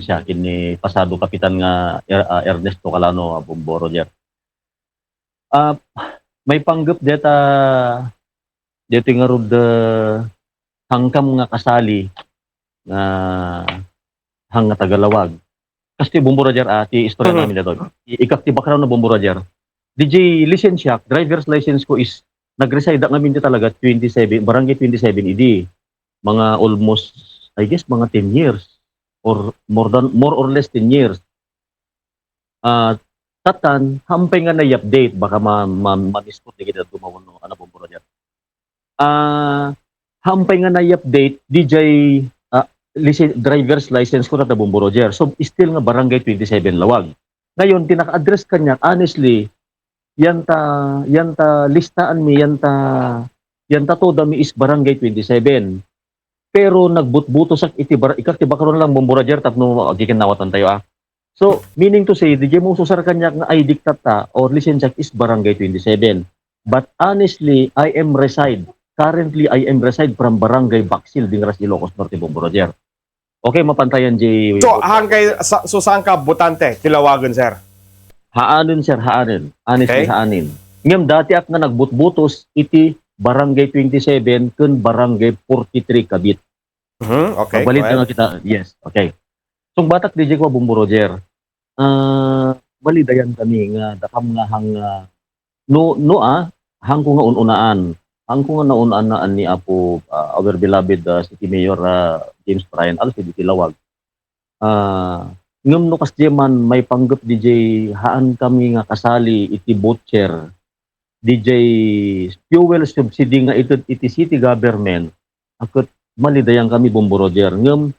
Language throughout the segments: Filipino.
siya kini pasado kapitan nga Ernesto Calano Bomboro diyan. Ah, may panggap dito nga rod hangkam nga kasali nga hang nga tagalawag. Kasi Bomboro diyan ti istorya Mhm. namin dito. Ikak ti background na Bomboro diyan. DJ lisensya, driver's license ko is nag-reside kami dito talaga 27, barangay 27 idi. Mga almost I guess mga 10 years or more or less 10 years. Tatan hampay nga na-update baka ma-misquote di kita tumawon no ano Bomboro diyan. Hampay nga na-update DJ driver's license ko na ta Bomboro diyan. So still nga barangay 27 Lawag. Ngayon tinaka-address kanya honestly yan ta listaan mi yan ta toda mi is barangay 27. Pero nagbutbuto sak ikat ti bakaron lang Bomboro diyan tapno gikan nawatan tayo. So, meaning to say, di mo susar kanya nga ay diktata or lisensya is barangay 27. But honestly, currently I am reside from barangay Baksil, Dingras, Ilocos Norte, Bomboro diyan. Okay, mapantayan J. So, saan ka butante? Tilawagan, sir. Haanin sir, haanin. Honestly, Okay. haanin. Ngam dati ak nga nagbutbutos iti barangay 27 kun barangay 43 Kabit. Okay. Pagbalit na kita. Yes, okay. So batak DJ ko Bomboro Jer. Balidayan kami nga dakam nga hang hang ko nga ununaan. Hang ko nga naunaan ni Apo our beloved City Mayor James Bryan Alfred Tilawag. Ngem no kasjeman may panggap DJ haan kami nga kasali iti butcher. DJ fuel subsidy nga iti city government. Akot malidayan kami Bomboro Jer. Ngem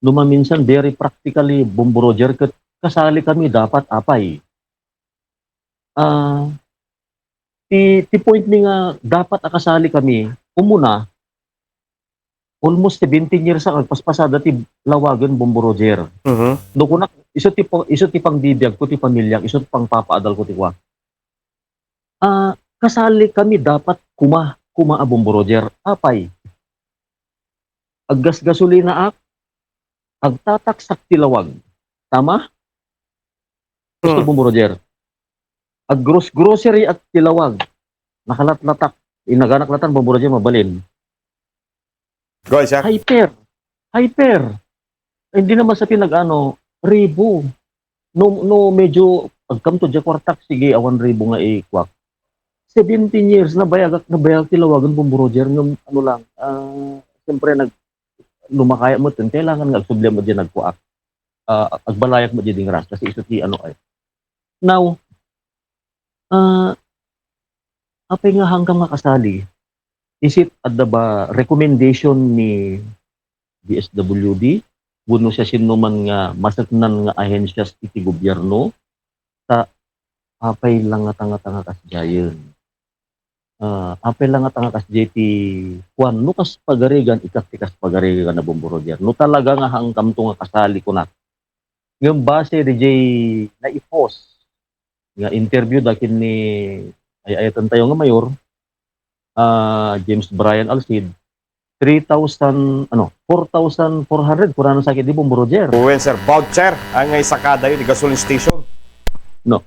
minsan very practically Bomboro Jer ket kasali kami dapat apay. Ti point mi nga dapat akasali kami umuna almost 17 years ang paspasada ti Lawagan Bomboro Jer. No kunak iso ti pang bibiyag ko ti pamilya, iso ti pang papaadal ko ti kwa. Kasali kami dapat kuma a Bomboro Jer apay. Aggas gasolina agtataksak tilawag. Tama? Gusto Bomboro Jer. Grocery at tilawag. Nakalatlatak. Inaganaklatan Bomboro Jer mabalin. Go ahead, sir. Hyper. Hindi naman sa ribo. No medyo pagkam to kwartak sige awan ribo nga ikwak. 17 years na bayag tilawagan Bomboro Jer ng ano lang. Siyempre lumakaya mo tin kailangan nga sublem mo diyan nagkuak. Agbalayak mo diyan ras kasi iso ti ano ay. Now apay nga hanggang nga kasali is it at the recommendation ni DSWD wenno siya sinuman nga masaknan nga ahensya iti gobyerno ta apay lang nga tanga-tanga kasjayen. Apel lang at ang kasJT kuan no kas pagarigan ikatikas pagarigan na Bomboro Jer. No talaga nga hangkam to nga kasali ko na. Ngem base DJ na i-post nga interview dakin ni ayatan tayo nga mayor James Bryan Alcid 4,400 kurang sa di Bomboro Jer. Uwen, sir. Voucher ang sakada yun, gasoline station. No.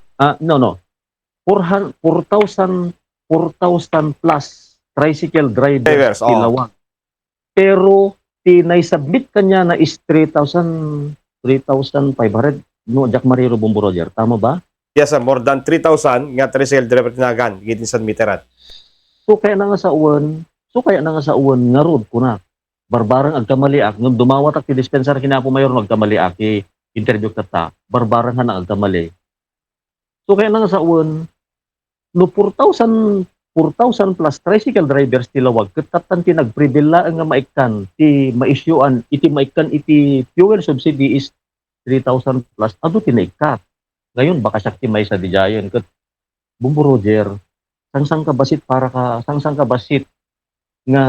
4,000 plus tricycle drivers Tilawag. Pero tinay-submit kanya na is 3,500 no Jack Mariro Bomboro Jer. Tama ba? Yes, sir. More than 3,000 nga tricycle driver tinagan gitin sa meteran. So kaya na nga sa uwan nga road ko na. Barbarang agkamaliak ngem dumawat ak ti dispenser kinapo mayor nagkamaliak interview kata. Barbarang nga agkamali. So kaya na nga sa uwan no 4,000 plus tricycle drivers Tilawag ketatan ti nagprebila nga maikkan ti maisyuan iti maikkan iti fuel subsidy is 3,000 plus adu tinaikat. Ngayon baka sakti may sa dijayen ket Bomboro Jer sangsang ka basit nga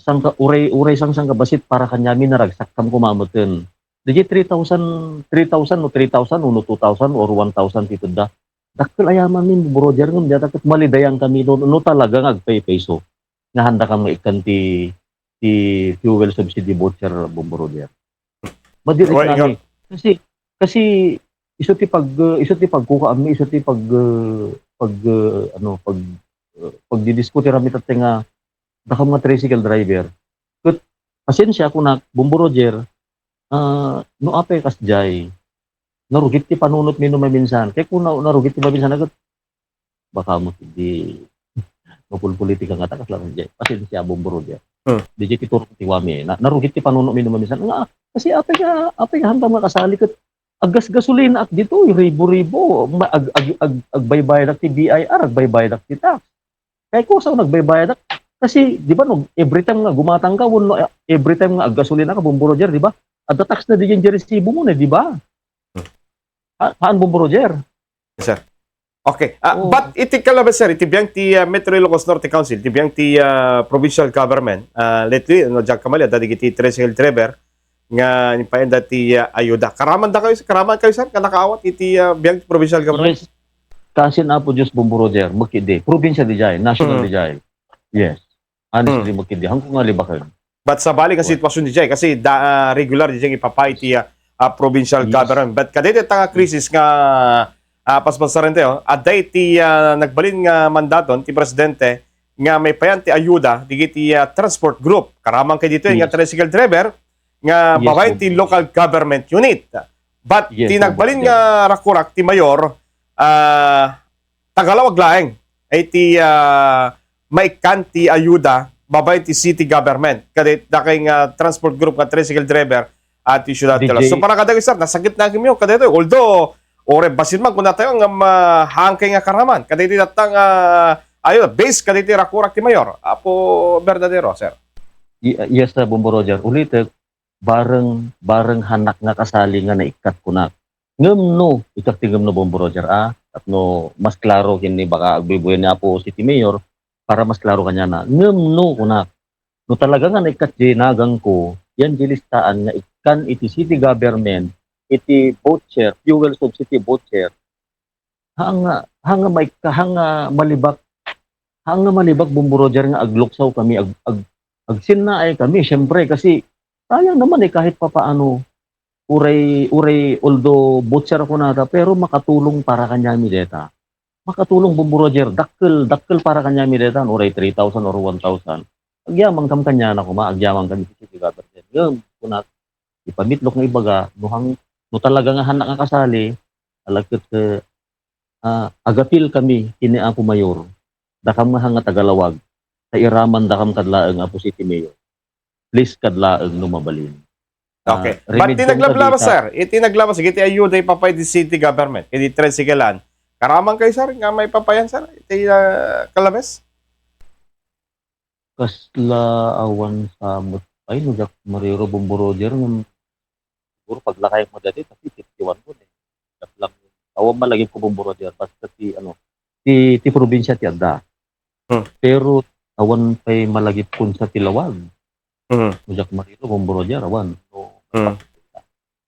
sangka uray sangsang ka basit para kanyami naragsak kam kumamuten. Digi 3,000 no 3,000 no 2,000 or 1,000 tito da. Dakkel ayaman min Bomboro Jer ngem data ket malidayan kami no talaga ngagpay peso. Nga handa kang maikan ti fuel subsidy voucher Bomboro Jer. Madirect Well, nami. Kasi iso ti pagkuka ami, iso ti pagdidiskuti rami tat nga dakam nga tricycle driver. Ket pasensya ko na Bumbo Roger, no apay kas jay. Narugit ti panunot mi no maminsan. Kay kung narugit ti maminsan agad baka mo di mapulpolitika nga takas lang jay. Pasensya Bumbo Roger. Di jay ti turok ti wami. Narugit ti panunot mi no maminsan. Nga kasi apay nga hanggang makasali ket aggas gasolina at dito ribo-ribo agbaybayad ak ti BIR agbaybayad ak ti tax. Kay ko sa nagbaybayad ak kasi di ba no every time nga gumatang ka no, every time nga aggasolina ka Bumbo Roger di ba? At tax na di yung resibo mo na di ba? Haan Bumbo Roger? Sir. Okay. Oo. But iti kalabas, sir, iti biyang ti Metro Ilocos Norte Council, iti biyang ti provincial government, lately, no, Jack Kamalia, dati iti tricycle driver, nga nipayan dati ayuda. Karaman kayo, sir, kanakaawat iti biyang provincial government? Kasi na po Diyos Bumbo Roger, magkidi. Probinsya di jay, national di jay. Yes. Honestly, magkidi. Hanggang nga libakan. But sa balik ang sitwasyon di jay, kasi regular di jay ipapay iti provincial Yes. government. But kadete tanga krisis nga paspasaran tayo, aday ti nagbalin nga mandaton ti presidente nga may payan ti ayuda digiti transport group. Karamang kay dito nga Yes. tricycle driver nga Yes, babayin ti Bumbo. local government unit. But Yes, ti nagbalin Bumbo. nga rakurak ti mayor tagalawag laeng ay ti maikan ti ayuda babayin ti city government. Kadit daking transport group nga tricycle driver at ti syudad DJ. tila. So para kadagay sir, nasagit na kami yung kadito. Although ore basin man kung tayo nga mahangkay nga karaman. Kaditi datang ayun, base kaditi rakurak ti mayor. Apo verdadero, sir. Yes na Bumbo Roger. Ulit, bareng hanak nga kasali nga naikat ko na. Ngem no, ikat tingem no Bumbo Roger at no, mas klaro kini baka agbibuyan niya po City Mayor para mas klaro kanya na. Ngem no kunak. No talaga nga naikat di nagang ko, yan gilistaan nga ikan iti city government, iti boat share, fuel subsidy boat share. Hanga malibak Bumbo Roger nga agluksaw kami agsin na ay kami syempre kasi sayang naman kahit papaano uray although boat share ako nata pero makatulong para kanya mi deta. Makatulong Bumbo Roger dakkel para kanya mi deta uray 3,000 or 1,000. Agyamang kam kanya na kuma agyamang kami sa city government. Ngem kunat ipamitlok nga ibaga no talaga nga hanak nga kasali alagket agapil kami kini ako mayor dakam nga hanga tagalawag sa iraman dakam kadlaeng apo city mayor please kadlaeng no mabalin. Okay. But tinaglablabas, sir. Itinaglabas. Iti ayuda ipapay di city government. Iti tricyclean. Karamang kayo, sir, nga may papayan, sir. Iti kalabas. Kasla awan sa ay no jak mariro Bumbo Roger ng siguro paglakay mo dati kasi 51 ko eh. Lang awan malagi ko Bumbo Roger basta ti probinsya ti adda. Pero awan pay malagi kun sa Tilawag. No jak mariro Bumbo Roger awan. No,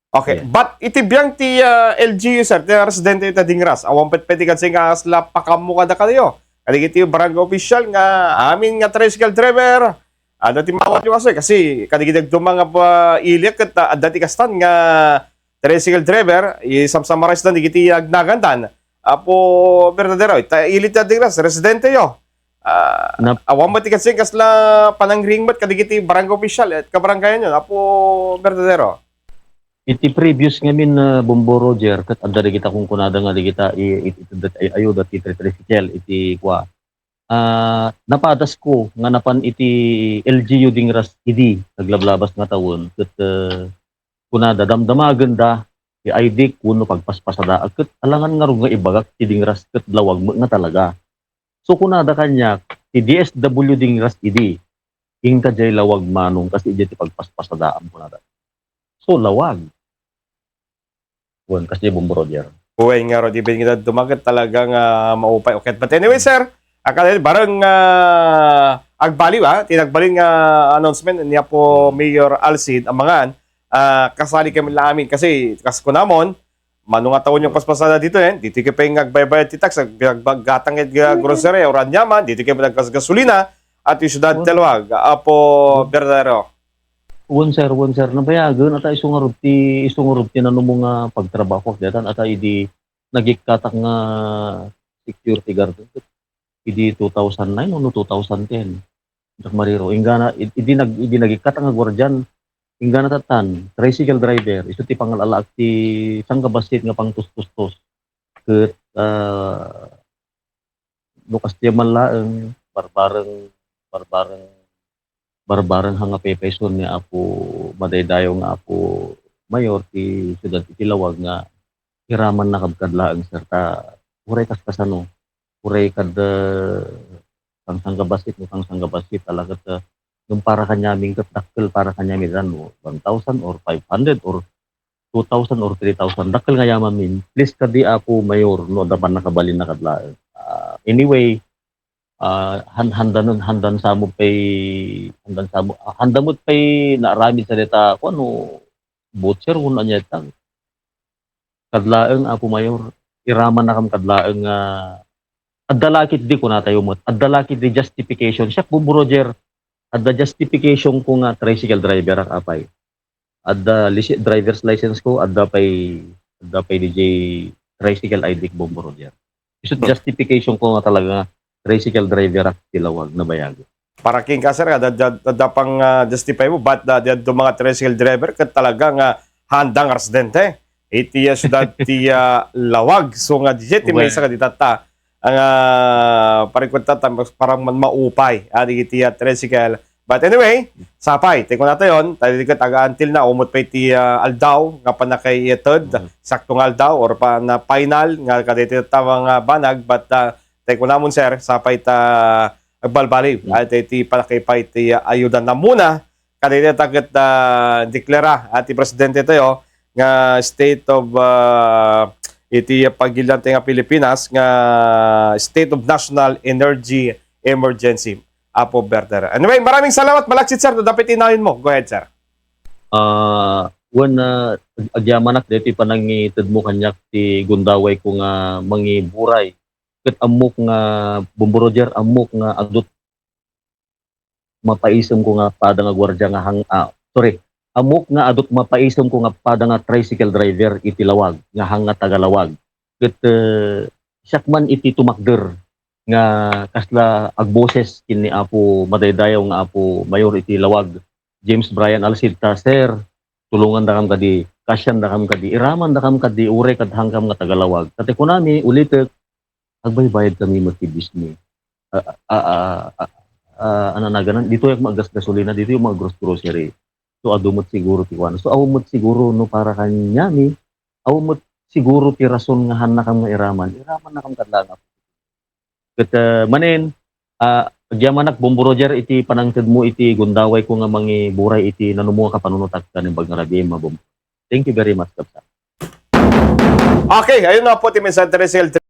Okay. Yeah. But iti biyang ti LGU, sir, ti residente iti Dingras. Awan pet kan sing asla pakamuka da kayo. Kadi iti barangay official nga amin nga tricycle driver. Dati mawat yung kasi kadi dumang nga iliak kat dati kastan nga tricycle driver isamsamarais na digiti agnagandan. Apo verdadero ilit na Dingras residente yo. Awan mati kasi kasla panangringmat kadi iti barangay official at kabarangayan yun. Apo verdadero. Iti previous ngamin na Bumbo Roger kat adda kita kung kunada nga kita ayuda ti tricycle iti kwa. Napadas ko nga napan iti LGU Dingras idi naglablabas nga tawon ket kunada damdamagan da ti ID kuno pagpaspasada ket alangan nga rug nga ibagak ti Dingras ket lawag mo nga talaga. So kunada kanya ti DSW Dingras idi ing kajay lawag manong kasi idi ti pagpaspasadaam kunada. So lawag. Kasi Bumbo Roger. Uy, nga ro, di ba kita dumagat talagang maupay. Okay. But anyway, sir, akala barang agbaliw, tinagbalin nga announcement niya po Mayor Alcid Amangan, kasali kami namin kasi ko namon, manong taon yung paspasada dito dito kayo pa yung agbaybayad ti tax, agbagatang grocery, oran yaman, dito kayo naggasolina, at yung syudad Telwag, Apo Verdadero. Won sir nabayagan ata isungurud ti nano mo nga pagtrabaho datan ata idi nagikatak nga security guard idi 2009 o no 2010. Jak mariro ingana idi nagikatak nga gwardiyan ingana tatan tricycle driver isu ti pangalalaak ti sanggabasit nga pangtustustos ket lukas ti manlaeng barbareng barbareng hanga pepayson ni Apo madaydayo nga Apo Mayor ti siyudad ti Tilawag nga hiraman na kadlaeng sir ta uray kasano uray kad sanggabasit no sanggabasit talaga ta yung para kanyaming ket dakkel para kanyaming ano 1,000 or 500 or 2,000 or 3,000 dakkel nga yaman min please kadi Apo Mayor no dapan nakabalin na kadlaeng. Anyway, handan handamot pay naarami sa deta kung ano butcher kung anya tang kadlaeng Apo Mayor iraman na kam kadlaeng nga addalakit di ko natayo mo addalakit di justification siya Bubo Roger adda justification ko nga tricycle driver ak apay adda driver's license ko adda pay DJ tricycle ID ko Bubo Roger isut justification ko nga talaga tricycle driver ak Tilawag na bayago. Para king ka sir, da pang justify mo, ba't do mga tricycle driver kat talaga nga handang residente. Iti syudad ti Lawag. So nga DJ, ti may isa ka ditata. Ang parikwenta parang man maupay. Adi iti tricycle. But anyway, sapay. Tingko natin yun. Tayo ka taga-until na umot pa iti aldaw nga pa nakayetod. Saktong aldaw or pa na final nga kadito tawang banag. But tingko namon sir, sapay ta agbalbali at iti palakipay iti ayudan na muna kanina tagat deklara at presidente tayo nga state of iti pagilan nga Pilipinas nga state of national energy emergency Apo Berter. Anyway, maraming salamat malaksit sir, dapat inawin mo. Go ahead sir. When agyamanak deti panangitid mo kanyak ti gundaway ko nga mangi buray ket amok nga Bubo Roger amok nga adot mapaisom ko nga pada nga gwardiya nga amok nga adot mapaisom ko nga pada nga tricycle driver iti Lawag nga hanga Tagalawag ket syakman iti tumakder nga kasla agboses kini Apo madaydayaw nga Apo Mayor iti Lawag James Brian Alcita sir tulungan da kam kadi kasyan da kam kadi iraman da kam kadi uray kad hangkam nga Tagalawag ket kunami ulitek agbaybayad kami matibis ni ano na ganan dito yung magas gasolina dito yung mga grocery so adumot siguro ti kuan so awumot siguro no para kanyami awumot siguro ti rason nga han na kam nga iraman na kam kadlanga ket manen agyamanak Bubo Roger iti panangted mo iti gundaway ko nga mangi buray iti nanumuha ka panunutak kanin bagnarabi mabum. Thank you very much kapsa. Okay, ayun na po ti Mr. Teresel